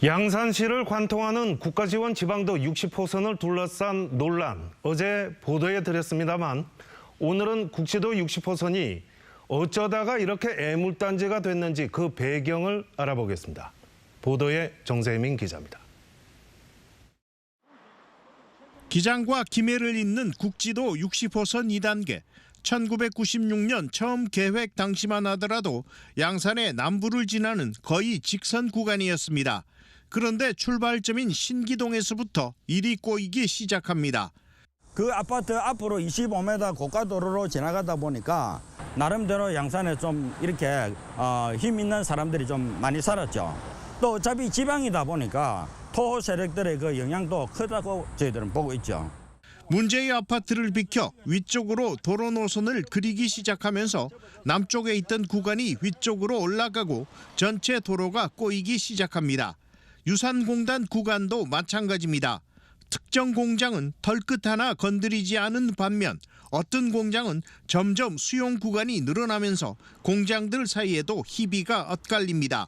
양산시를 관통하는 국가지원 지방도 60호선을 둘러싼 논란, 어제 보도해 드렸습니다만 오늘은 국지도 60호선이 어쩌다가 이렇게 애물단지가 됐는지 그 배경을 알아보겠습니다. 보도에 정세민 기자입니다. 기장과 김해를 잇는 국지도 60호선 2단계. 1996년 처음 계획 당시만 하더라도 양산의 남부를 지나는 거의 직선 구간이었습니다. 그런데 출발점인 신기동에서부터 일이 꼬이기 시작합니다. 그 아파트 앞으로 25m 고가도로로 지나가다 보니까 나름대로 양산에 좀 이렇게 힘 있는 사람들이 좀 많이 살았죠. 또 어차피 지방이다 보니까 토호 세력들의 그 영향도 크다고 저희들은 보고 있죠. 문제의 아파트를 비켜 위쪽으로 도로 노선을 그리기 시작하면서 남쪽에 있던 구간이 위쪽으로 올라가고 전체 도로가 꼬이기 시작합니다. 유산공단 구간도 마찬가지입니다. 특정 공장은 털끝 하나 건드리지 않은 반면 어떤 공장은 점점 수용 구간이 늘어나면서 공장들 사이에도 희비가 엇갈립니다.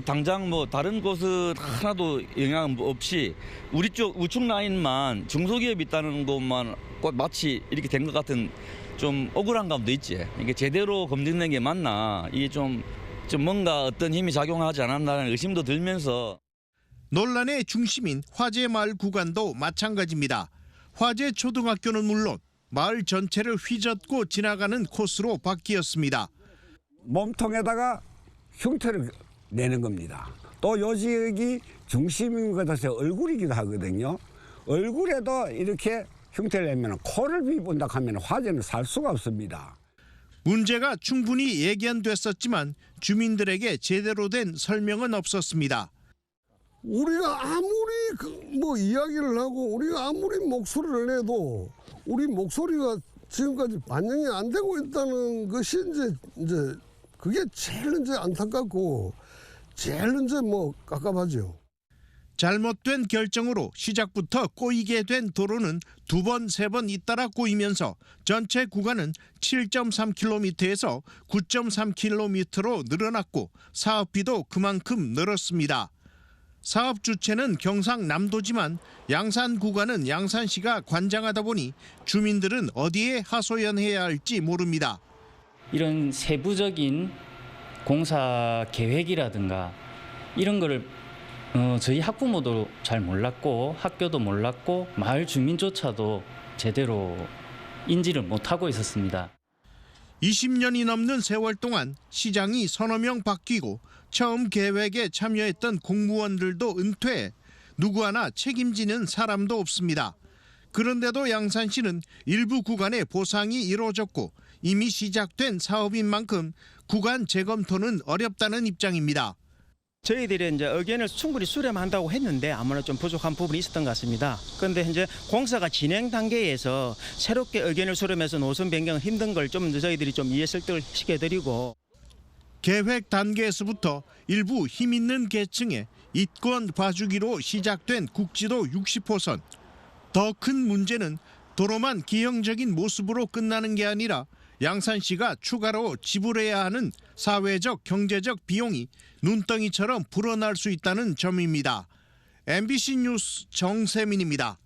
당장 다른 곳은 하나도 영향 없이 우리 쪽 우측 라인만 중소기업이 있다는 것만 마치 이렇게 된 것 같은 좀 억울한 감도 있지. 이게 제대로 검증된 게 맞나? 이게 좀 뭔가 어떤 힘이 작용하지 않았나라는 의심도 들면서. 논란의 중심인 화재마을 구간도 마찬가지입니다. 화재초등학교는 물론 마을 전체를 휘젓고 지나가는 코스로 바뀌었습니다. 몸통에다가 흉터를 내는 겁니다. 또 요 지역이 중심인 것 같아서 얼굴이기도 하거든요. 얼굴에도 이렇게 흉터를 내면 코를 비본다 하면 화재는 살 수가 없습니다. 문제가 충분히 예견됐었지만 주민들에게 제대로 된 설명은 없었습니다. 우리가 아무리 이야기를 하고 우리가 아무리 목소리를 내도 우리 목소리가 지금까지 반영이 안 되고 있다는 것이 이제 그게 제일 안타깝고 제일 깝깝하죠. 잘못된 결정으로 시작부터 꼬이게 된 도로는 두 번, 세 번 잇따라 꼬이면서 전체 구간은 7.3km에서 9.3km로 늘어났고 사업비도 그만큼 늘었습니다. 사업 주체는 경상남도지만 양산 구간은 양산시가 관장하다 보니 주민들은 어디에 하소연해야 할지 모릅니다. 이런 세부적인 공사 계획이라든가 이런 거를 저희 학부모도 잘 몰랐고 학교도 몰랐고 마을 주민조차도 제대로 인지를 못하고 있었습니다. 20년이 넘는 세월 동안 시장이 서너 명 바뀌고 처음 계획에 참여했던 공무원들도 은퇴해 누구 하나 책임지는 사람도 없습니다. 그런데도 양산시는 일부 구간에 보상이 이루어졌고 이미 시작된 사업인 만큼 구간 재검토는 어렵다는 입장입니다. 저희들이 이제 의견을 충분히 수렴한다고 했는데 아무나 좀 부족한 부분이 있었던 것 같습니다. 그런데 현재 공사가 진행 단계에서 새롭게 의견을 수렴해서 노선 변경은 힘든 걸 좀 저희들이 좀 이해 설득을 시켜드리고. 계획 단계에서부터 일부 힘 있는 계층에 이권 봐주기로 시작된 국지도 60호선. 더 큰 문제는 도로만 기형적인 모습으로 끝나는 게 아니라 양산시가 추가로 지불해야 하는 사회적, 경제적 비용이 눈덩이처럼 불어날 수 있다는 점입니다. MBC 뉴스 정세민입니다.